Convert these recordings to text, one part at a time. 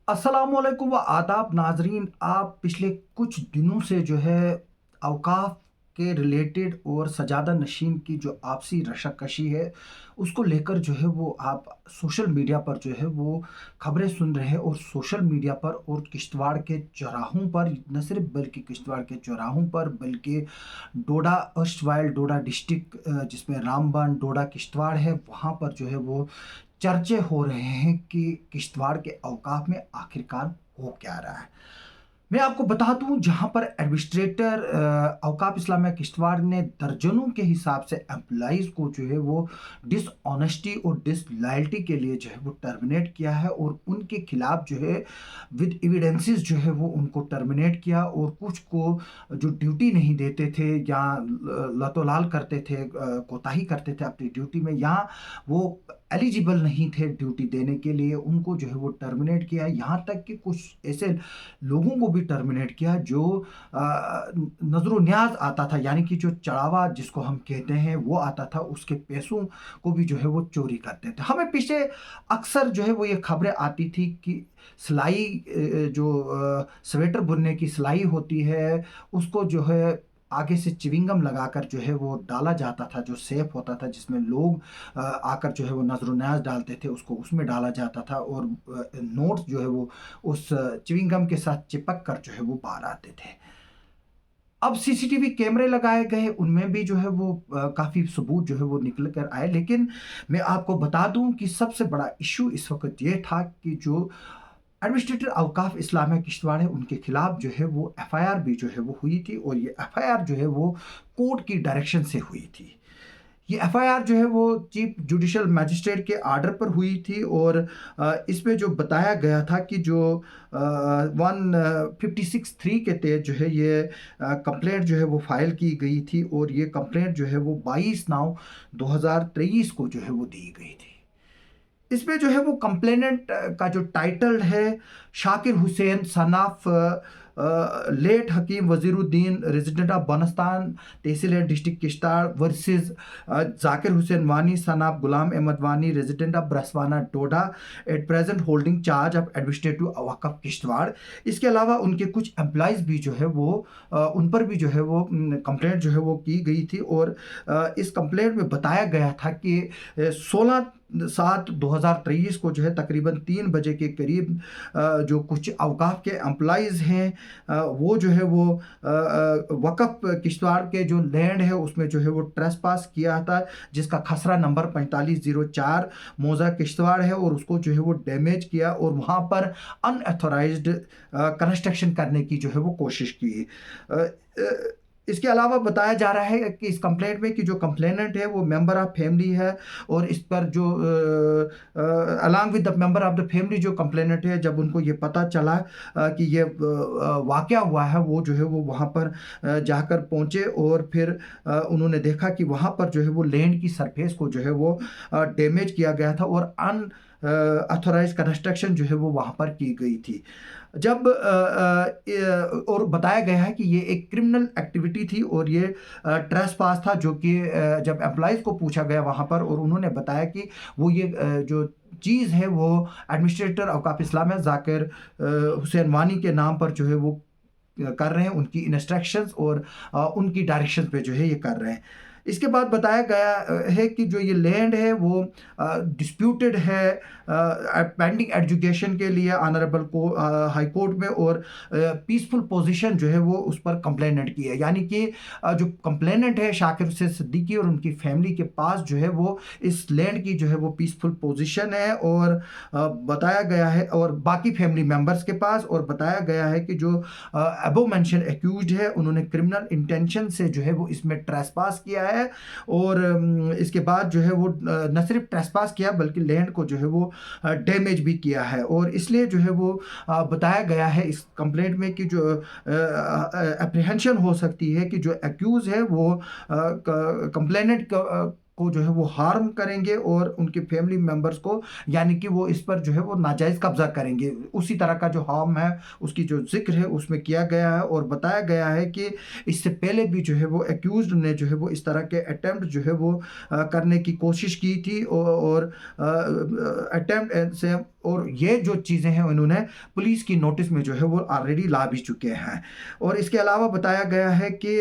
अस्सलामुअलैकुम व आदाब नाजरीन। आप पिछले कुछ दिनों से जो है अवकाफ के रिलेटेड और सजादा नशीन की जो आपसी रशाकशी है उसको लेकर जो है वो आप सोशल मीडिया पर जो है वो खबरें सुन रहे हैं। और सोशल मीडिया पर और किश्तवाड़ के चौराहों पर न सिर्फ बल्कि किश्तवाड़ के चौराहों पर बल्कि डोडा अर्स्टवाइल डोडा डिस्ट्रिक्ट जिसमें रामबन डोडा किश्तवाड़ है वहाँ पर जो है वो चर्चे हो रहे हैं कि किश्तवाड़ के औकाफ में आखिरकार हो क्या रहा है। मैं आपको बता दूं जहां पर एडमिनिस्ट्रेटर औकाफ इस्लामिया किश्तवाड़ ने दर्जनों के हिसाब से एम्प्लॉइज को जो है वो डिसऑनेस्टी और डिसलॉयल्टी के लिए जो है वो टर्मिनेट किया है और उनके खिलाफ जो है विद एविडेंसेस जो है वो उनको टर्मिनेट किया। और कुछ को जो ड्यूटी नहीं देते थे या लतोलाल करते थे, कोताही करते थे अपनी ड्यूटी में, या वो एलिजिबल नहीं थे ड्यूटी देने के लिए, उनको जो है वो टर्मिनेट किया। यहाँ तक कि कुछ ऐसे लोगों को भी टर्मिनेट किया जो नजर न्याज आता था, यानी कि जो चढ़ावा जिसको हम कहते हैं वो आता था, उसके पैसों को भी जो है वो चोरी करते थे। हमें पीछे अक्सर जो है वो ये खबरें आती थी कि सिलाई जो स्वेटर बुनने की सिलाई होती है उसको जो है आगे से चिविंगम लगाकर जो है वो डाला जाता था, जो सेफ होता था जिसमें लोग आकर जो है वो नजर न्याज डालते थे, उसको उसमें डाला जाता था और नोट्स जो है वो उस च्युइंगम के साथ चिपक कर जो है वो बाहर आते थे। अब सीसीटीवी कैमरे लगाए गए, उनमें भी जो है वो काफ़ी सबूत जो है वो निकल कर आए। लेकिन मैं आपको बता दूं कि सबसे बड़ा इशू इस वक्त ये था कि जो एडमिनिस्ट्रेटर अवकाफ इस्लामिया किश्तवाड़ है उनके खिलाफ जो है वो एफआईआर भी जो है वो हुई थी। और ये एफआईआर जो है वो कोर्ट की डायरेक्शन से हुई थी। ये एफआईआर जो है वो चीफ जुडिशियल मजिस्ट्रेट के आर्डर पर हुई थी। और इसमें जो बताया गया था कि जो 156(3) के तहत जो है ये कंप्लेंट जो है वो फाइल की गई थी और ये कंप्लेंट जो है वो 22/9/2023 को जो है वो दी गई थी। इसमें जो है वो कंप्लेनेंट का जो टाइटल है Shakir Hussain son of late Hakim Waziruddin resident of Banastan tehsil and district Kishtwar versus Zakir Hussain Wani son of Ghulam Ahmad Wani resident of Braswana Doda at present holding charge of administrative Waqf Kishtwar. इसके अलावा उनके कुछ एम्प्लॉयज़ भी जो है वो उन पर भी जो है वो कंप्लेंट जो है वो की गई थी। और इस कंप्लेंट में बताया गया था कि 16/7/2023 को जो है तकरीबन 3 बजे के करीब जो कुछ अवकाफ के एम्प्लॉयज़ हैं वो जो है वो वक़्फ़ किश्तवाड़ के जो लैंड है उसमें जो है वो ट्रेसपास किया था, जिसका खसरा नंबर 4504 मौज़ा किश्तवाड़ है, और उसको जो है वो डैमेज किया और वहाँ पर अनऑथोराइज्ड कंस्ट्रक्शन करने की जो है वो कोशिश की। इसके अलावा बताया जा रहा है कि इस कंप्लेंट में कि जो कंप्लेनेंट है वो मेंबर ऑफ फैमिली है और इस पर जो along with the member of the family जो कंप्लेनेंट है, जब उनको ये पता चला कि ये वाक़या हुआ है, वो जो है वो वहाँ पर जाकर पहुँचे और फिर उन्होंने देखा कि वहाँ पर जो है वो लैंड की सरफेस को जो है वो डैमेज किया गया था और अथोराइज कंस्ट्रक्शन जो है वो वहाँ पर की गई थी। जब और बताया गया है कि ये एक क्रिमिनल एक्टिविटी थी और ये ट्रेसपास था, जो कि जब एम्प्लॉयज़ को पूछा गया वहाँ पर और उन्होंने बताया कि वो ये जो चीज़ है वो एडमिनिस्ट्रेटर औकाफ इस्लामिया जाकिर हुसैन वानी के नाम पर जो है वो कर रहे हैं, उनकी इंस्ट्रक्शंस और उनकी डायरेक्शन पे जो है ये कर रहे हैं। इसके बाद बताया गया है कि जो ये लैंड है वो डिस्प्यूटेड है पेंडिंग एजुकेशन के लिए ऑनरेबल को हाई कोर्ट में, और पीसफुल पोजीशन जो है वो उस पर कंप्लेनेंट की है, यानी कि जो कंप्लेनेंट है शाकिर हुसैन सिद्दीकी और उनकी फैमिली के पास जो है वो इस लैंड की जो है वो पीसफुल पोजीशन है। और बताया गया है और बाकी फैमिली मेम्बर्स के पास, और बताया गया है कि जो अबव मेंशन एक्यूज्ड है उन्होंने क्रिमिनल इंटेंशन से जो है वो इसमें ट्रेसपास किया है। और इसके बाद जो है वो न सिर्फ ट्रेसपास किया बल्कि लैंड को जो है वो डैमेज भी किया है। और इसलिए जो है वो बताया गया है इस कंप्लेंट में कि जो अप्रीहेंशन हो सकती है कि जो एक्यूज है वो कंप्लेनेंट को जो है वो हार्म करेंगे और उनके फैमिली मेंबर्स को, यानी कि वो इस पर जो है वो नाजायज़ कब्ज़ा करेंगे। उसी तरह का जो हार्म है उसकी जो ज़िक्र है उसमें किया गया है और बताया गया है कि इससे पहले भी जो है वो एक्यूज़्ड ने जो है वो इस तरह के अटेम्प्ट जो है वो करने की कोशिश की थी और अटेम्प्ट से, और ये जो चीज़ें हैं उन्होंने पुलिस की नोटिस में जो है वो ऑलरेडी ला भी चुके हैं। और इसके अलावा बताया गया है कि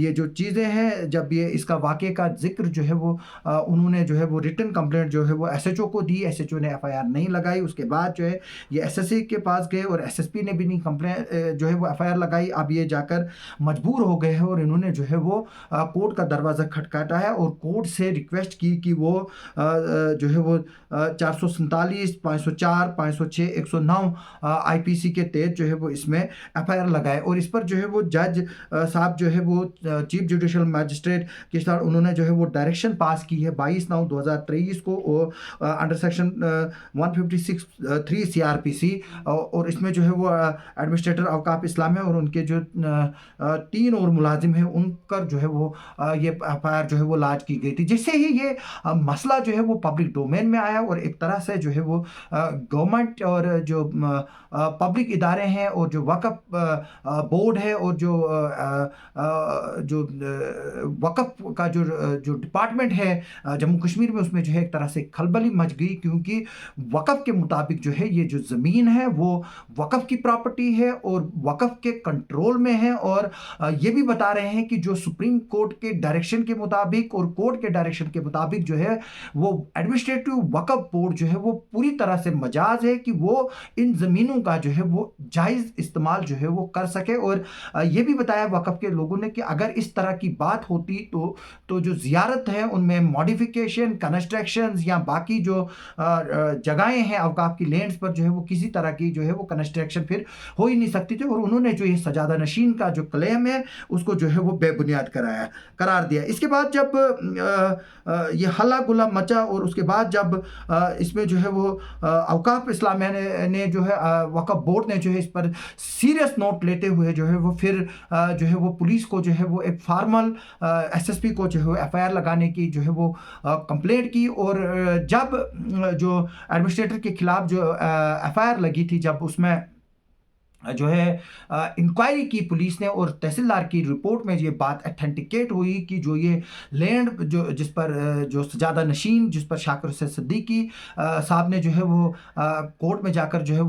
ये जो चीज़ें हैं, जब ये इसका वाक़े का ज़िक्र जो है वो उन्होंने जो है वो रिटन कंप्लेंट जो है वो एसएचओ को दी, एसएचओ ने एफआईआर नहीं लगाई। उसके बाद जो है ये एसएससी के पास गए और एसएसपी ने भी नहीं कंप्लेंट जो है वो एफआईआर लगाई। अब ये जाकर मजबूर हो गए हैं और इन्होंने जो है वो कोर्ट का दरवाज़ा खटखटाया है और कोर्ट से रिक्वेस्ट की कि वो जो है वो 447, 504, 506, 109 आईपीसी के तहत जो है वो इसमें एफआईआर लगाए। और इस पर जो है वो जज साहब जो है वो चीफ जुडिशल मजिस्ट्रेट के साथ उन्होंने जो है वो डायरेक्शन पास की है 22/9/2023 को और अंडर सेक्शन 156(3) सीआरपीसी। और इसमें जो है वो एडमिनिस्ट्रेटर औकाफ इस्लाम है और उनके जो 3 और मुलाजिम हैं उनका जो है वो ये एफआईआर जो है वो लाज की गई थी, जिससे ही ये मसला जो है वो पब्लिक डोमेन में आया और एक तरह से जो है वो गवर्नमेंट और जो पब्लिक इदारे हैं और जो वक़्फ़ बोर्ड है और जो वक़्फ़ का जो डिपार्टमेंट है जम्मू कश्मीर में, उसमें जो है एक तरह से खलबली मच गई, क्योंकि वक़्फ़ के मुताबिक जो है ये जो ज़मीन है वो वक़्फ़ की प्रॉपर्टी है और वक़्फ़ के कंट्रोल में है। और ये भी बता रहे हैं कि जो सुप्रीम कोर्ट के डायरेक्शन के मुताबिक और कोर्ट के डायरेक्शन के मुताबिक जो है वो एडमिनिस्ट्रेटिव वक़्फ़ बोर्ड जो है वो पूरी तरह से मजाज है कि वो इन ज़मीनों का जो है वो जायज़ इस्तेमाल जो है वो कर सके। और ये भी बताया वक़्फ़ के लोगों ने कि अगर इस तरह की बात होती तो जो ज़ियारत है उनमें मॉडिफिकेशन, कंस्ट्रक्शंस या बाकी जो जगहें हैं औकाफ की लैंड्स पर जो है वो किसी तरह की जो है वो कंस्ट्रक्शन फिर हो ही नहीं सकती थी। और उन्होंने जो ये सजादा नशीन का जो क्लेम है उसको जो है वो बेबुनियाद करार दिया। इसके बाद जब ये हल्ला गुल्ला मचा और उसके बाद जब इसमें जो है वो औकाफ इस्लामिया ने जो है वक़्फ़ बोर्ड ने जो है इस पर सीरियस नोट लेते हुए जो है वो फिर जो है वो पुलिस को जो है वो एक फॉर्मल एसएसपी को जो है एफआईआर लगाने की जो है वो कंप्लेंट की। और जब जो एडमिनिस्ट्रेटर के खिलाफ जो एफआईआर लगी थी, जब उसमें जो है इंक्वायरी की पुलिस ने और तहसीलदार की रिपोर्ट में ये बात अथेंटिकेट हुई कि जो ये लैंड जिस पर जो सजादा नशीन जिस पर शाकिर हुसैन सिद्दीकी साहब ने जो है वो कोर्ट में जाकर जो है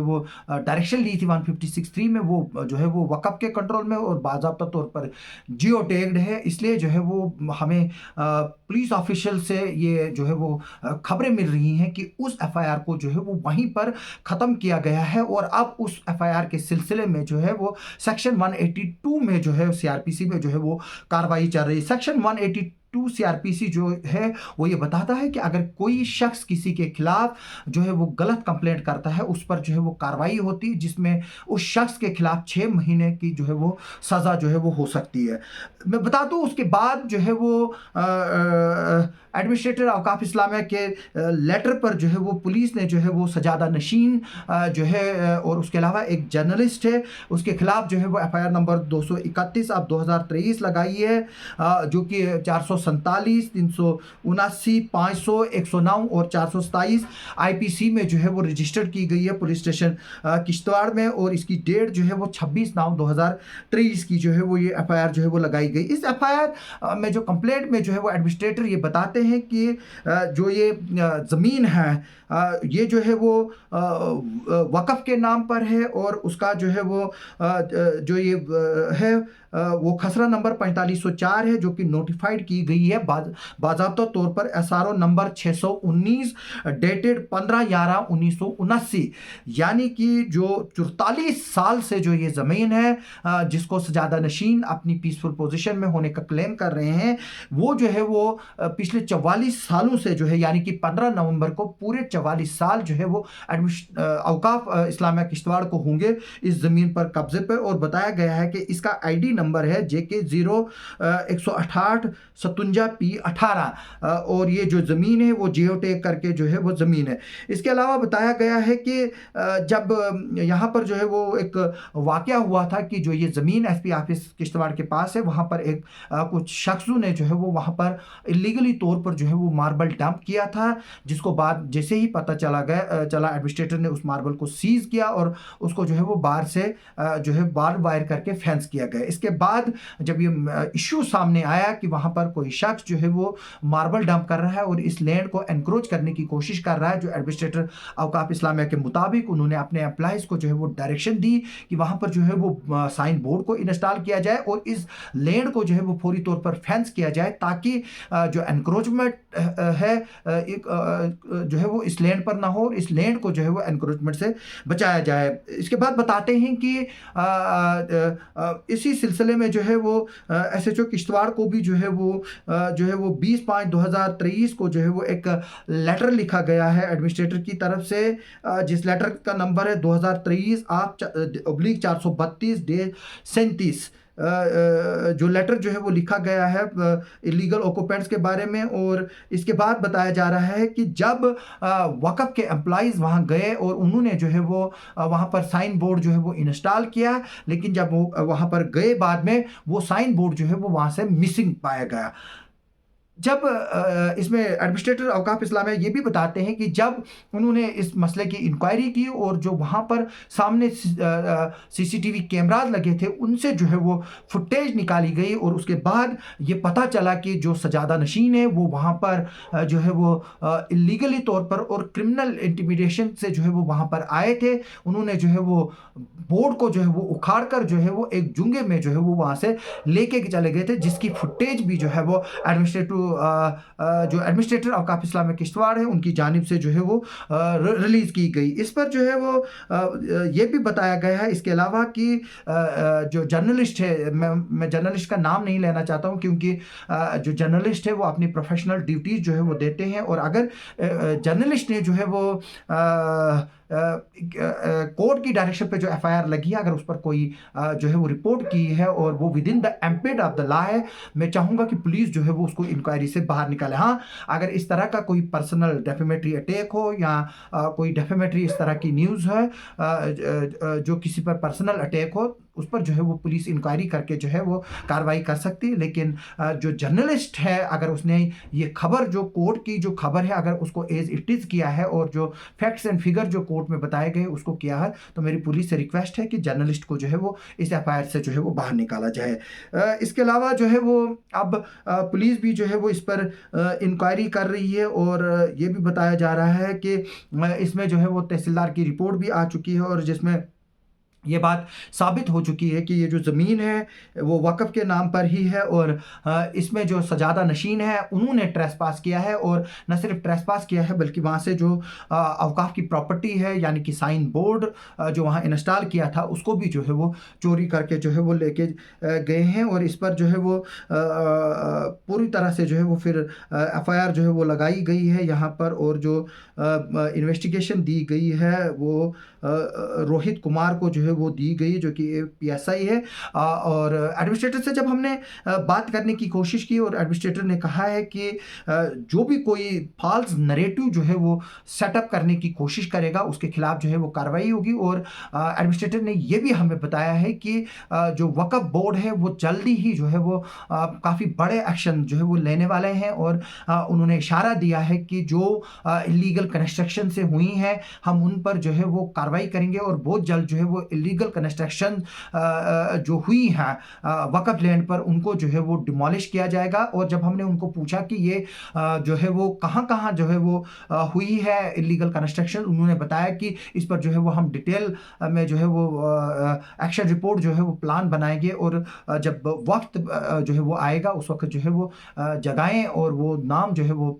वो डायरेक्शन ली थी 156(3) में, वो जो है वो वक़्फ़ के कंट्रोल में और बाज़ाब्ता तौर पर जियो टैग्ड है। इसलिए जो है वो हमें पुलिस ऑफिशियल से ये जो है वो खबरें मिल रही हैं कि उस एफआईआर को जो है वो वहीं पर ख़त्म किया गया है। और अब उस एफआईआर के सिलसिले में जो है वो सेक्शन 182 में जो है सीआरपीसी में जो है वो कार्रवाई चल रही है। सेक्शन 182 सीआरपीसी जो है वो ये बताता है कि अगर कोई शख्स किसी के खिलाफ जो है वो गलत कंप्लेंट करता है उस पर जो है वो कार्रवाई होती है, जिसमें उस शख्स के खिलाफ 6 महीने की जो है वो सज़ा जो है वो हो सकती है। मैं बता दूं उसके बाद जो है वो एडमिनिस्ट्रेटर औकाफ इस्लामिया के लेटर पर जो है वो पुलिस ने जो है वो सजादा नशीन जो है और उसके अलावा एक जर्नलिस्ट है उसके खिलाफ जो है वो एफआईआर नंबर 231/2023 लगाई है, जो कि 447, 379, 500, 109 और 427 आईपीसी में जो है वो रजिस्टर्ड की गई है पुलिस स्टेशन किश्तवाड़ में। और इसकी डेट जो है वो 26/9/2023 की जो है वो ये एफआईआर जो है वो लगाई गई। इस एफआईआर में जो कंप्लेंट में जो है वो एडमिनिस्ट्रेटर ये बताते हैं कि जो ये ज़मीन है ये जो है वो वक़्फ़ के नाम पर है और उसका जो है वो जो ये है वो खसरा नंबर 4504 है, जो कि नोटिफाइड की गई है बाज़ाब्ता तौर पर एसआरओ नंबर 619 डेटेड 15/11/1979। यानी कि जो 44 साल से जो ये ज़मीन है जिसको सजादा नशीन अपनी पीसफुल पोजीशन में होने का क्लेम कर रहे हैं, वो जो है वो पिछले 44 सालों से जो है, यानी कि 15 नवंबर को पूरे 44 साल जो है वो औकाफ इस्लामिया किश्तवाड़ को होंगे इस ज़मीन पर कब्जे पे। और बताया गया है कि इसका आईडी नंबर है JK 0158 57P18 और ये जो ज़मीन है वो जियोटेक करके जो है वो ज़मीन है। इसके अलावा बताया गया है कि जब यहाँ पर जो है वो एक वाक़या हुआ था कि जो ये ज़मीन SP ऑफिस किश्तवाड़ के पास है, वहाँ पर एक कुछ शख्सों ने जो है वो वहाँ पर इलीगली तौर पर जो है वो मार्बल डंप किया था, जिसको बाद जैसे ही पता चला एडमिनिस्ट्रेटर ने उस मार्बल को सीज किया और उसको जो है वो बाहर से जो है बार वायर करके फेंस किया गया। इसके बाद जब ये इशू सामने आया कि वहाँ पर कोई शख्स जो है वो मार्बल डंप कर रहा है और इस लैंड को एनक्रोच करने की कोशिश कर रहा है, जो एडमिनिस्ट्रेटर औकाफ इस्लामिया के मुताबिक उन्होंने अपने एम्प्लॉइज़ को जो है वो डायरेक्शन दी कि वहाँ पर जो है वो साइन बोर्ड को इंस्टॉल किया जाए और इस लैंड को जो है वो फौरी तौर पर फेंस किया जाए, ताकि जो एनक्रोचमेंट है एक जो है वो इस लैंड पर ना हो और इस लैंड को जो है वो एनक्रोचमेंट से बचाया जाए। इसके बाद बताते हैं कि इसी सिलसिले में जो है वो SHO किश्तवाड़ को भी जो है वो 20/5/2023 को जो है वो एक लेटर लिखा गया है एडमिनिस्ट्रेटर की तरफ से, जिस लेटर का नंबर है 2023/432/37 जो लेटर जो है वो लिखा गया है इलीगल ऑक्यूपेंट्स के बारे में। और इसके बाद बताया जा रहा है कि जब वक़्फ़ के एम्प्लॉइज़ वहाँ गए और उन्होंने जो है वो वहाँ पर साइन बोर्ड जो है वो इंस्टॉल किया, लेकिन जब वो वहाँ पर गए बाद में वो साइन बोर्ड जो है वो वहाँ से मिसिंग पाया गया। जब इसमें एडमिनिस्ट्रेटर औकाफ इस्लामिया ये भी बताते हैं कि जब उन्होंने इस मसले की इंक्वायरी की और जो वहाँ पर सामने CCTV कैमराज लगे थे उनसे जो है वो फुटेज निकाली गई और उसके बाद ये पता चला कि जो सजादा नशीन है वो वहाँ पर जो है वो इलीगली तौर पर और क्रिमिनल इंटिमिडेशन से जो है वो वहाँ पर आए थे। उन्होंने जो है वो बोर्ड को जो है वो उखाड़ कर जो है वो एक जुंगे में जो है वो वहाँ से लेके चले गए थे, जिसकी फुटेज भी जो है वो जो एडमिनिस्ट्रेटर औकाफ इस्लामिया किश्तवाड़ है उनकी जानिब से जो है वो रिलीज़ की गई। इस पर जो है वो ये भी बताया गया है इसके अलावा कि जो जर्नलिस्ट है, मैं जर्नलिस्ट का नाम नहीं लेना चाहता हूँ क्योंकि जो जर्नलिस्ट है वो अपनी प्रोफेशनल ड्यूटीज़ जो है वो देते हैं, और अगर जर्नलिस्ट ने जो है वो कोर्ट की डायरेक्शन पे जो FIR लगी है, अगर उस पर कोई जो है वो रिपोर्ट की है और वो within the ambit of the law है, मैं चाहूँगा कि पुलिस जो है वो उसको इंक्वायरी से बाहर निकाले। हाँ, अगर इस तरह का कोई पर्सनल डेफेमेटरी अटैक हो या कोई डेफेमेटरी इस तरह की न्यूज़ है जो किसी पर पर्सनल अटैक हो, उस पर जो है वो पुलिस इंक्वायरी करके जो है वो कार्रवाई कर सकती है। लेकिन जो जर्नलिस्ट है, अगर उसने ये खबर, जो कोर्ट की जो खबर है, अगर उसको एज इट इज़ किया है और जो फैक्ट्स एंड फिगर जो कोर्ट में बताए गए उसको किया है, तो मेरी पुलिस से रिक्वेस्ट है कि जर्नलिस्ट को जो है वो इस FIR से जो है वो बाहर निकाला जाए। इसके अलावा जो है वो अब पुलिस भी जो है वो इस पर इंक्वायरी कर रही है और ये भी बताया जा रहा है कि इसमें जो है वो तहसीलदार की रिपोर्ट भी आ चुकी है और जिसमें ये बात साबित हो चुकी है कि ये जो ज़मीन है वो वक़्फ़ के नाम पर ही है और इसमें जो सजादा नशीन है उन्होंने ट्रेसपास किया है, और न सिर्फ ट्रेसपास किया है बल्कि वहाँ से जो औकाफ की प्रॉपर्टी है यानी कि साइन बोर्ड जो वहाँ इंस्टॉल किया था उसको भी जो है वो चोरी करके जो है वो लेके गए हैं। और इस पर जो है वो पूरी तरह से जो है वो फिर FIR जो है वो लगाई गई है यहाँ पर, और जो इन्वेस्टिगेशन दी गई है वो रोहित कुमार को जो है वो दी गई, जो कि PSI है। और एडमिनिस्ट्रेटर से जब हमने बात करने की कोशिश की और एडमिनिस्ट्रेटर ने कहा है कि जो भी कोई फॉल्स नरेटिव जो है वो सेटअप करने की कोशिश करेगा उसके खिलाफ जो है वो कार्रवाई होगी। और एडमिनिस्ट्रेटर ने ये भी हमें बताया है कि जो वक्फ बोर्ड है वो जल्दी ही जो है वो काफ़ी बड़े एक्शन जो है वो लेने वाले हैं, और उन्होंने इशारा दिया है कि जो इलीगल कंस्ट्रक्शन से हुई हैं हम उन पर जो है वो कार्रवाई करेंगे और बहुत जल्द जो है वो इलीगल कंस्ट्रक्शन जो हुई हैं वक्फ लैंड पर उनको जो है वो डिमोलिश किया जाएगा। और जब हमने उनको पूछा कि ये जो है वो कहाँ जो है वो हुई है इलीगल कंस्ट्रक्शन, उन्होंने बताया कि इस पर जो है वो हम डिटेल में जो है वो एक्शन रिपोर्ट जो है वो प्लान बनाएंगे, और जब वक्त जो है वो आएगा उस वक्त जो है वो जगहें और वो नाम जो है वो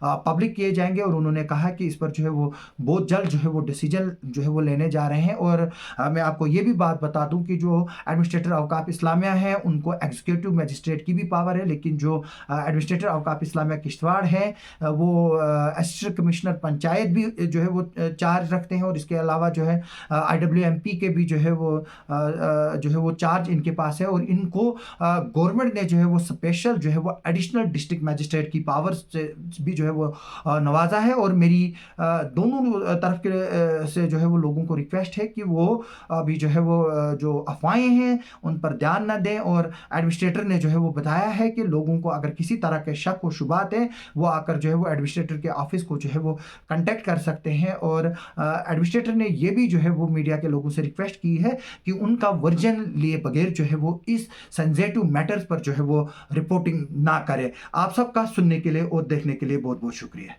पब्लिक किए जाएंगे। और उन्होंने कहा कि इस पर जो है वो बहुत जल्द जो है वो डिसीजन जो है वो लेने जा रहे हैं। और और मैं आपको ये भी बात बता दूं कि जो एडमिनिस्ट्रेटर औकाफ इस्लामिया है उनको एग्जीक्यूटिव मजिस्ट्रेट की भी पावर है, लेकिन जो एडमिनिस्ट्रेटर औकाफ इस्लामिया किश्तवाड़ है वो असिस्टेंट कमिश्नर पंचायत भी जो है वो चार्ज रखते हैं, और इसके अलावा जो है IWMP के भी जो है वो चार्ज इनके पास है, और इनको गवर्नमेंट ने जो है वो स्पेशल जो है वो एडिशनल डिस्ट्रिक्ट मजिस्ट्रेट की पावर से भी जो है वो नवाजा है। और मेरी दोनों तरफ के से जो है वो लोगों को रिक्वेस्ट है कि वो अभी जो है वो जो अफवाहें हैं उन पर ध्यान न दें, और एडमिनिस्ट्रेटर ने जो है वो बताया है कि लोगों को अगर किसी तरह के शक व शुबात हैं वो आकर जो है वो एडमिनिस्ट्रेटर के ऑफिस को जो है वो कांटेक्ट कर सकते हैं। और एडमिनिस्ट्रेटर ने ये भी जो है वो मीडिया के लोगों से रिक्वेस्ट की है कि उनका वर्जन लिए बगैर जो है वो इस सेंसिटिव मैटर्स पर जो है वो रिपोर्टिंग ना करे। आप सबका सुनने के लिए और देखने के लिए बहुत बहुत शुक्रिया।